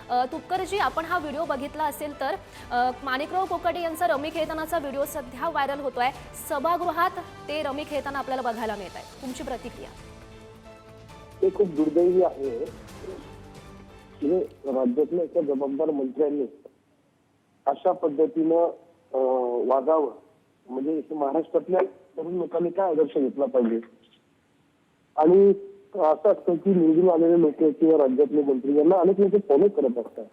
तुपकरजी, आपण हा व्हिडिओ बघितला असेल तर माणिकराव कोकाटे यांचा रमी खेळतानाचा व्हिडिओ सध्या व्हायरल होतोय। सभागृहात ते रमी खेळताना आपल्याला बघायला मिळत आहे। तुमची प्रतिक्रिया? ते खूप दुर्दैवी आहे की राज्यातल्या एका जबाबदार मंत्र्यांनी अशा पद्धतीनं वागावं। म्हणजे महाराष्ट्रातल्या तरुण लोकांनी काय आदर्श घेतला पाहिजे। आणि असं असतं की निवडून आलेले लोक किंवा राज्यातले मंत्री यांना अनेक लोक फॉलो करत असतात।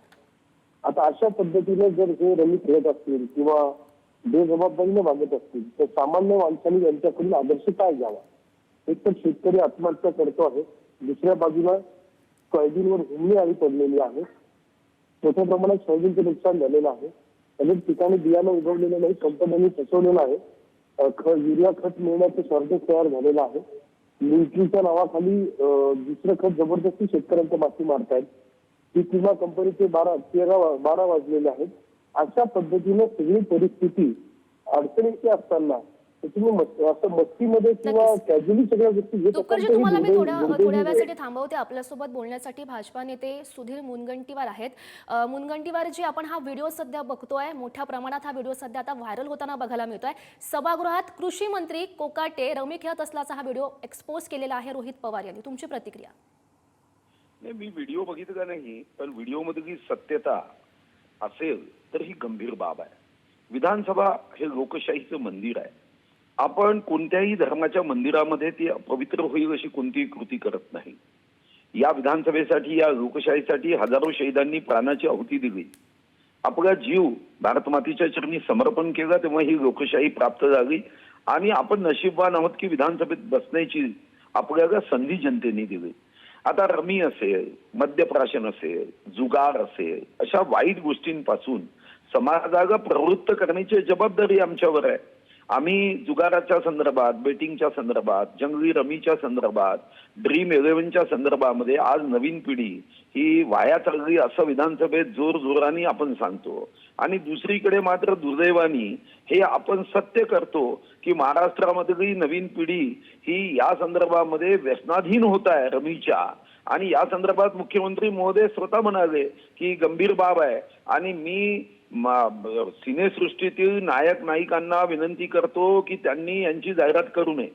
आता अशा पद्धतीने जर हे रमी खेळत असतील किंवा बेजबाबदारीने वागत असतील तर सामान्य माणसांनी यांच्याकडून आदर्श काय घ्यावा। एक तर शेतकरी आत्महत्या करतो आहे, दुसऱ्या बाजूला सोयाबीनवर हुमणी आली पडलेली आहे, मोठ्या प्रमाणात सोयाबीनचं नुकसान झालेलं आहे, अनेक ठिकाणी बियाणं उगवलेलं नाही, कंपन्यांनी फसवलेलं आहे, युरिया खत मिळण्याचं शॉर्टेज तयार झालेलं आहे, न्यूट्रीच्या नावाखाली दुसरं खत जबरदस्ती शेतकऱ्यांच्या माती मारतायत, ती किंवा कंपनीचे 12 वाजलेले आहेत। अशा पद्धतीने सगळी परिस्थिती अडचणीची असताना तुम्ही असं मस्तीमध्ये किंवा कॅज्युअली सगळ्या गोष्टी घेत तुपकरजी, तुम्हाला मी थोड्या वेळासाठी थांबवते। आपल्यासोबत बोलण्यासाठी भाजपा नेते सुधीर मुनगंटीवार आहेत। मुनगंटीवारजी, आपण हा व्हिडिओ सध्या बघतोय, मोठ्या प्रमाणात हा व्हिडिओ सध्या आता व्हायरल होताना बघायला मिळतोय। सभागृहात कृषी मंत्री कोकाटे रमी खेळत असल्याचा हा व्हिडिओ एक्सपोज केलेला आहे रोहित पवार यांनी। तुमची प्रतिक्रिया? नाही, मी व्हिडिओ बघितला नाही, पण व्हिडिओमध्ये जी सत्यता असेल तर ही गंभीर बाब आहे। विधानसभा हे लोकशाहीचं मंदिर आहे। आपण कोणत्याही धर्माच्या मंदिरामध्ये ती अपवित्र होईल अशी कोणतीही कृती करत नाही। या विधानसभेसाठी, या लोकशाहीसाठी हजारो शहीदांनी प्राणाची आहुती दिली, आपला जीव भारत मातेच्या चरणी समर्पण केलं, तेव्हा ही लोकशाही प्राप्त झाली। आणि आपण नशीबवान आहोत की विधानसभेत बसण्याची आपल्याला संधी जनतेने दिली। आता रमी असेल, मद्यप्राशन असेल, जुगार असेल, अशा वाईट गोष्टींपासून समाजाला प्रवृत्त करण्याची जबाबदारी आमच्यावर आहे। आम्ही जुगाराच्या संदर्भात, बेटिंगच्या संदर्भात, जंगली रमीच्या संदर्भात, ड्रीम 11च्या संदर्भामध्ये आज नवीन पिढी ही वाया चालली असं विधानसभेत जोर जोराने आपण सांगतो। आणि दुसरीकडे मात्र दुर्दैवानी हे आपण सत्य करतो की महाराष्ट्रामधली नवीन पिढी ही या संदर्भामध्ये व्यसनाधीन होत आहे रमीच्या। आणि या संदर्भात मुख्यमंत्री महोदय स्वतः म्हणाले की गंभीर बाब आहे। आणि मी सिनेसृष्टीतील नायक नायिकांना विनंती करतो की त्यांनी यांची जाहिरात करू नये।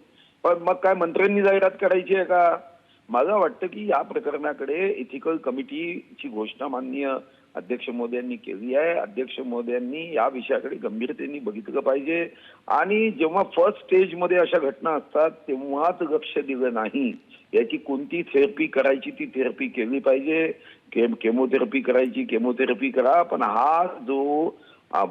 पण मग काय मंत्र्यांनी जाहिरात करायची आहे का? मला वाटतं की या प्रकरणाकडे एथिकल कमिटीची घोषणा माननीय अध्यक्ष महोदयांनी केली आहे। अध्यक्ष महोदयांनी या विषयाकडे गंभीरतेने बघितलं पाहिजे। आणि जेव्हा फर्स्ट स्टेजमध्ये अशा घटना असतात तेव्हाच लक्ष दिलं नाही। याची कोणती थेरपी करायची ती थेरपी केली पाहिजे। केमोथेरपी करायची केमोथेरपी करा, पण हा जो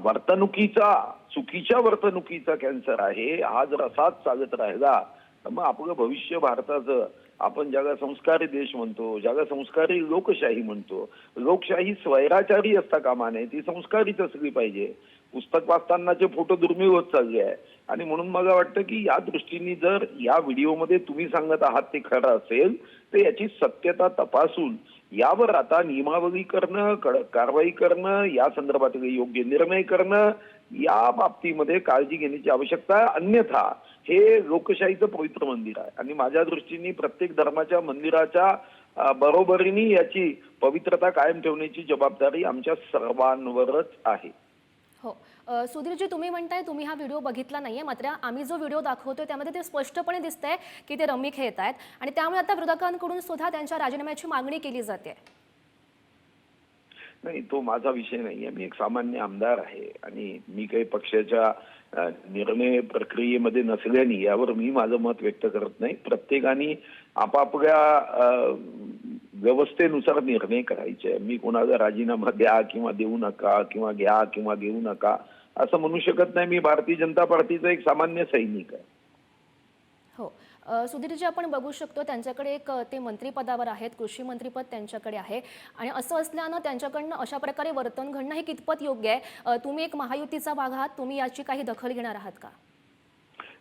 वर्तणुकीचा, चुकीच्या वर्तणुकीचा कॅन्सर आहे, हा जर असाच चालत राहिला तर मग आपलं भविष्य भारताचं, आपण ज्याला संस्कारी देश म्हणतो, ज्याला संस्कारी लोकशाही म्हणतो, लोकशाही स्वैराचारी असता कामा नये, ती संस्कारीच असली पाहिजे। पुस्तक वाचतानाचे फोटो दुर्मिळ होत चालले आहे। आणि म्हणून मला वाटतं की या दृष्टीने जर या व्हिडिओमध्ये तुम्ही सांगत आहात ते खरं असेल तर याची सत्यता तपासून यावर आता नियमावली करणं, कारवाई करणं, या संदर्भात योग्य निर्णय करणं, या बाबतीमध्ये काळजी घेण्याची आवश्यकता आहे। अन्यथा हे लोकशाहीचं पवित्र मंदिर आहे आणि माझ्या दृष्टीने प्रत्येक धर्माच्या मंदिराच्या बरोबरीने याची पवित्रता कायम ठेवण्याची जबाबदारी आमच्या सर्वांवरच आहे। हो, सुधीरजी, तुम्ही म्हणताय तुम्ही हा व्हिडिओ बघितला नाहीये, मात्र आम्ही जो व्हिडिओ दाखवतोय त्यामध्ये ते स्पष्टपणे दिसतंय की ते रमी खेळत आहेत आणि त्यामुळे आता विरोधकांकडून सुद्धा त्यांच्या राजीनाम्याची मागणी केली जाते। नाही, तो माझा विषय नाहीये। मी एक सामान्य आमदार आहे आणि मी काही पक्षाच्या निर्णय प्रक्रियेमध्ये नसल्याने यावर मी माझं मत व्यक्त करत नाही। प्रत्येकाने आपापल्या व्यवस्थेनुसार निर्णय करायचे। मी कोणाला राजीनामा द्या किंवा देऊ नका किंवा घ्या किंवा घेऊ नका असं म्हणू शकत नाही। मी भारतीय जनता पार्टीचा एक सामान्य सैनिक आहे। हो, सुधीरजी, आपण बघू शकतो त्यांच्याकडे एक ते मंत्रिपदावर आहेत, कृषी मंत्रीपद त्यांच्याकडे आहे आणि असं असल्यानं त्यांच्याकडनं अशा प्रकारे वर्तन घडणं हे कितपत योग्य आहे? तुम्ही एक महायुतीचा भाग आहात, तुम्ही याची काही दखल घेणार आहात का?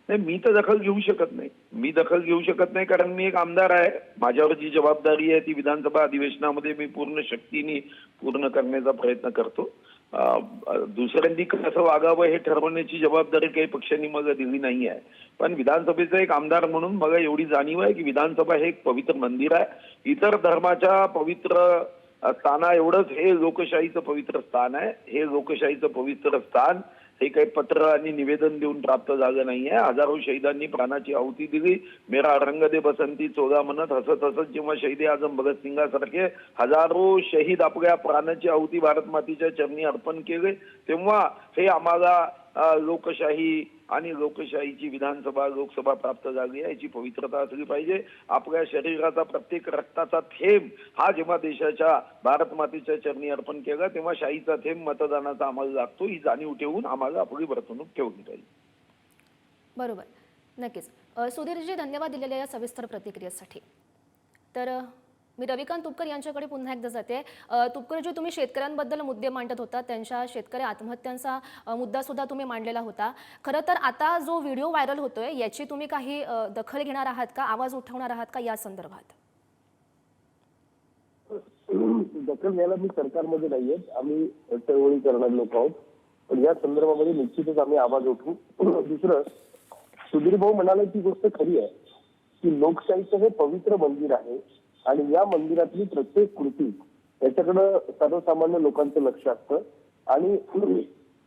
नाही, मी तर दखल घेऊ शकत नाही। मी दखल घेऊ शकत नाही कारण मी एक आमदार आहे। माझ्यावर जी जबाबदारी आहे ती विधानसभा अधिवेशनामध्ये मी पूर्ण शक्तीने पूर्ण करण्याचा प्रयत्न करतो। दुसऱ्यांनी कसं वागावं हे ठरवण्याची जबाबदारी काही पक्षांनी मला दिली नाही आहे। पण विधानसभेचा एक आमदार म्हणून मला एवढी जाणीव आहे की विधानसभा हे एक पवित्र मंदिर आहे। इतर धर्माच्या पवित्र ताना एवढंच हे लोकशाहीचं पवित्र स्थान आहे. हे लोकशाहीचं पवित्र स्थान हे काही पत्र आणि निवेदन देऊन प्राप्त झालं नाहीये. हजारो शहीदांनी प्राणाची आहुती दिली. मेरा रंग दे बसंती 14 म्हणत हसत हसत जेव्हा शहीद आजम भगतसिंगासारखे हजारो शहीद आपल्या प्राणाची आहुती भारत मातेच्या चरणी अर्पण केले, तेव्हा हे आम्हाला लोकशाही आणि लोकशाहीची विधानसभा लोकसभा प्राप्त झाली आहे. याची पवित्रता असली पाहिजे. आपल्या शरीराचा प्रत्येक रक्ताचा थेंब हा जेव्हा देशाच्या भारत मातेच्या चरणी अर्पण केला, तेव्हा शाहीचा थेंब मतदानाचा आम्हाला लागतो. ही जाणीव ठेवून आम्हाला आपली वर्तणूक ठेवली पाहिजे. बरोबर, नक्कीच. सुधीरजी, धन्यवाद दिलेल्या या सविस्तर प्रतिक्रियेसाठी. तर मी रविकांत तुपकर यांच्याकडे पुन्हा एकदा जाते. तुपकरजी, तुम्ही शेतकऱ्यांबद्दल मुद्दे मांडत होता, त्यांच्या शेतकरी आत्महत्यांचा मुद्दा सुद्धा तुम्ही मांडलेला होता. खरं तर आता जो व्हिडिओ व्हायरल होतोय याची तुम्ही काही दखल घेणार आहात का, आवाज उठवणार आहात का या संदर्भात? दखल घ्यायला मी सरकारमध्ये नाहीये, आम्ही चळवळी करणारे लोक आहोत, पण या संदर्भामध्ये निश्चितच आम्ही आवाज उठवू. दुसरं, सुधीर भाऊ म्हणाले ती गोष्ट खरी आहे की लोकशाहीचं हे पवित्र मंदिर आहे आणि या मंदिरातली प्रत्येक कृती याच्याकडं सर्वसामान्य लोकांचं लक्ष असतं आणि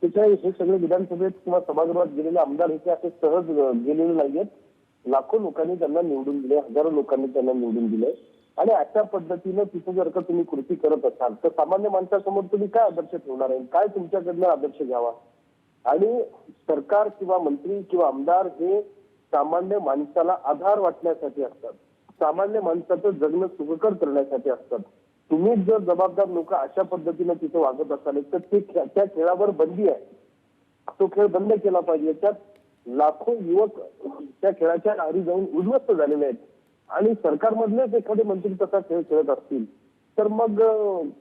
त्याच्या हे सगळे विधानसभेत किंवा सभागृहात गेलेले आमदार हे असे सहज गेलेले नाहीयेत. लाखो लोकांनी त्यांना निवडून दिले, हजारो लोकांनी त्यांना निवडून दिले आणि अशा पद्धतीनं तिथं जर का तुम्ही कृती करत असाल तर सामान्य माणसासमोर तुम्ही काय आदर्श ठेवणार आहे, काय तुमच्याकडनं आदर्श घ्यावा? आणि सरकार किंवा मंत्री किंवा आमदार हे सामान्य माणसाला आधार वाटण्यासाठी असतात, सामान्य माणसाचं जगणं सुखकर करण्यासाठी असतात. तुम्ही जर जबाबदार लोक अशा पद्धतीने तिथे वागत असाल तर ते त्या खेळावर बंदी आहे, तो खेळ बंद केला पाहिजे. याच्यात लाखो युवक त्या खेळाच्या आहारी जाऊन उद्ध्वस्त झालेले आहेत आणि सरकारमधलेच एखादे मंत्री तसा खेळ खेळत असतील तर मग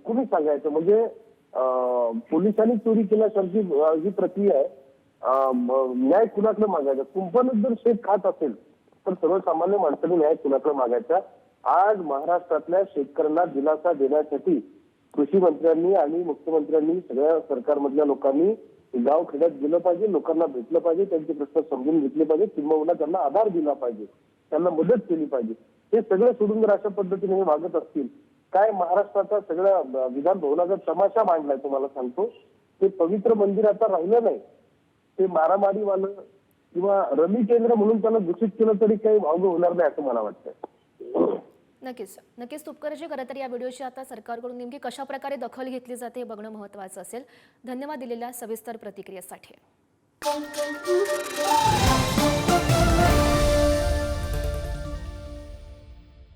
कुणी सांगायचं? म्हणजे पोलिसांनी चोरी केल्यासारखी ही प्रक्रिया आहे. न्याय कुणाकडे मागायचा? कुंपणच जर शेत खात असेल तर सर्वसामान्य माणसाने न्याय कुणाकडे मागायचा? आज महाराष्ट्रातल्या शेतकऱ्यांना दिलासा देण्यासाठी कृषी मंत्र्यांनी आणि मुख्यमंत्र्यांनी सगळ्या सरकारमधल्या लोकांनी गाव खेड्यात गेलं पाहिजे, लोकांना भेटलं पाहिजे, त्यांचे प्रश्न समजून घेतले पाहिजे, किंबहुना त्यांना आधार दिला पाहिजे, त्यांना मदत केली पाहिजे. हे सगळं सोडून जर अशा पद्धतीने हे वागत असतील, काय महाराष्ट्राचा सगळ्या विधान भवनाचा तमाशा मांडलाय तुम्हाला सांगतो. ते पवित्र मंदिर आता राहिलं नाही, ते मारामारीवालं किंवा रमी केंद्र म्हणून त्याला दूषित केलं तरी काही अवघड होणार नाही असं मला वाटतंय. नक्कीच नक्कीच तुपकरजी, खरं तर या व्हिडिओची आता सरकारकडून नेमकी कशा प्रकारे दखल घेतली जाते हे बघणं महत्त्वाचं असेल. धन्यवाद दिलेल्या सविस्तर प्रतिक्रियेसाठी.